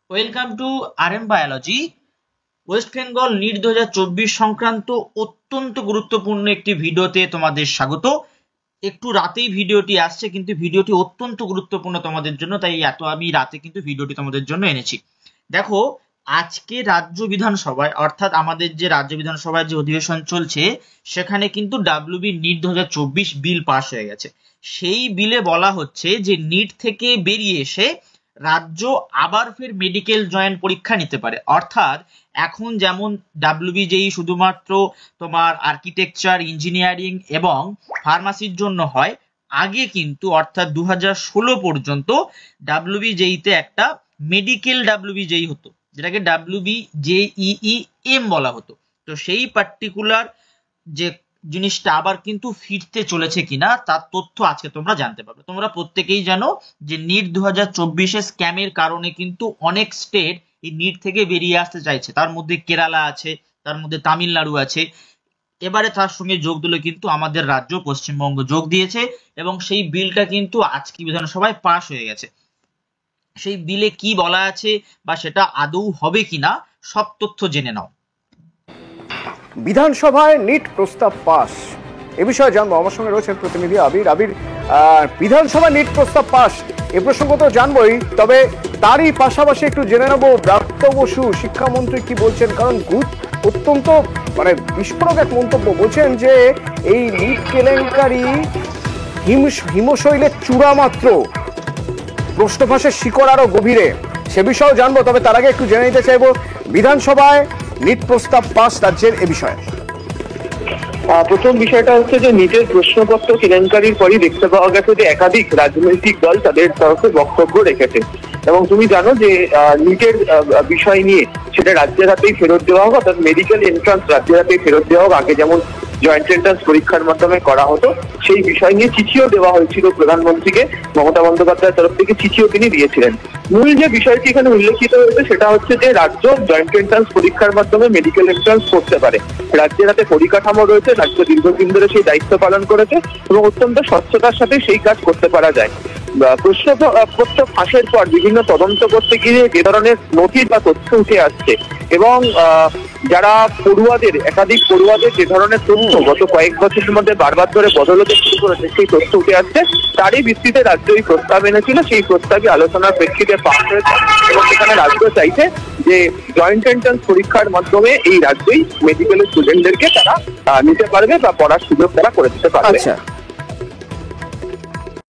Welcome to RM Biology. West Bengal NEET 2024 সংক্রান্ত অত্যন্ত গুরুত্বপূর্ণ একটি ভিডিওতে তোমাদের স্বাগত। একটু রাতেই ভিডিওটি আসছে, কিন্তু ভিডিওটি অত্যন্ত গুরুত্বপূর্ণ তোমাদের জন্য, তাই আমি রাতে কিন্তু ভিডিওটি তোমাদের জন্য এনেছি। দেখো, আজকে রাজ্য বিধানসভায়, অর্থাৎ আমাদের যে রাজ্য বিধানসভায় যে অধিবেশন চলছে, সেখানে কিন্তু ডাব্লিউবি নিট 2024 বিল পাস হয়ে গেছে। সেই বিলে বলা হচ্ছে যে নিট থেকে বেরিয়ে এসে রাজ্য আবার ফের মেডিকেল জয়েন্ট পরীক্ষা নিতে পারে। অর্থাৎ এখন যেমন ডাব্লিউবিজেই শুধুমাত্র তোমার আর্কিটেকচার, ইঞ্জিনিয়ারিং এবং ফার্মাসির জন্য হয়, আগে কিন্তু অর্থাৎ 2016 পর্যন্ত ডাব্লিউবিজেইতে একটা মেডিকেল ডাব্লিউবিজেই হতো, যেটাকে WBJEEM বলা হতো। তো সেই পার্টিকুলার যে জিনিসটা আবার কিন্তু ফিরতে চলেছে কিনা তার তথ্য আজকে তোমরা জানতে পারবে। তোমরা প্রত্যেকেই জানো যে নিট 2024 স্ক্যামের কারণে কিন্তু অনেক স্টেট এই নিট থেকে বেরিয়ে আসতে চাইছে। তার মধ্যে কেরালা আছে, তার মধ্যে তামিলনাড়ু আছে। এবারে তার সঙ্গে যোগ দিলে কিন্তু আমাদের রাজ্য পশ্চিমবঙ্গ যোগ দিয়েছে, এবং সেই বিলটা কিন্তু আজকে বিধানসভায় পাশ হয়ে গেছে। সেই বিলে কি বলা আছে বা সেটা আদৌ হবে কিনা সব তথ্য জেনে নাও। বিধানসভায় নিট প্রস্তাব পাস, এ বিষয়ে জানবো। আমার সঙ্গে রয়েছেন প্রতিনিধি আবির। বিধানসভা নিট প্রস্তাব পাস, এ প্রসঙ্গ তো জানবোই, তবে তারই পাশাপাশি একটু জেনে নেবো ব্রাত্য বসু শিক্ষামন্ত্রী কি বলছেন। কারণ অত্যন্ত বিস্ফোরক এক মন্তব্য বলছেন যে এই নিট কেলেঙ্কারি হিমশৈলের চূড়া মাত্র, প্রশ্ন ফাঁসের শিকড় আরো গভীরে, সে বিষয়েও জানবো। তবে তার আগে একটু জেনে নিতে চাইবো বিধানসভায় নিট প্রস্তাব পাস রাজ্যের, এ বিষয়ে। প্রথম বিষয়টা হচ্ছে যে নিটের প্রশ্নপত্র কেলেঙ্কারির পরই দেখতে পাওয়া গেছে যে একাধিক রাজনৈতিক দল তাদের তরফে বক্তব্য রেখেছে, এবং তুমি জানো যে নিটের বিষয় নিয়ে সেটা রাজ্যের হাতেই ফেরত দেওয়া হোক, অর্থাৎ মেডিকেল এন্ট্রান্স রাজ্যের হাতেই ফেরত দেওয়া হোক। আগে যেমন জয়েন্ট এন্ট্রান্স পরীক্ষার মাধ্যমে করা হতো, সেই বিষয় নিয়ে চিঠিও দেওয়া হয়েছিল প্রধানমন্ত্রীকে। মমতা বন্দ্যোপাধ্যায়ের তরফ থেকে চিঠিও তিনি দিয়েছিলেন। মূল যে বিষয়টি এখানে উল্লেখিত হয়েছে সেটা হচ্ছে যে রাজ্য জয়েন্ট এন্ট্রান্স পরীক্ষার মাধ্যমে মেডিকেল এন্ট্রান্স করতে পারে। রাজ্যের হাতে পরিকাঠামো রয়েছে, রাজ্য দীর্ঘদিন ধরে সেই দায়িত্ব পালন করেছে এবং অত্যন্ত স্বচ্ছতার সাথে সেই কাজ করতে পারা যায়। প্রশ্নপত্র ফাঁসের পর বিভিন্ন তদন্ত করতে গিয়ে যে ধরনের নথি বা তথ্য উঠে আসছে, এবং যারা পড়ুয়াদের, একাধিক পড়ুয়াদের যে ধরনের তথ্য গত কয়েক বছরের মধ্যে বারবার ধরে বদল হতে শুরু করেছে, সেই তথ্য উঠে আসছে। তারই ভিত্তিতে রাজ্য এই প্রস্তাব এনেছিল। সেই প্রস্তাবই আলোচনার প্রেক্ষিতে পাস হয়েছে, এবং সেখানে রাজ্য চাইছে যে জয়েন্ট এন্ট্রান্স পরীক্ষার মাধ্যমে এই রাজ্যেই মেডিকেলের স্টুডেন্টদেরকে তারা নিতে পারবে বা পড়ার সুযোগ তারা করে দিতে পারবে।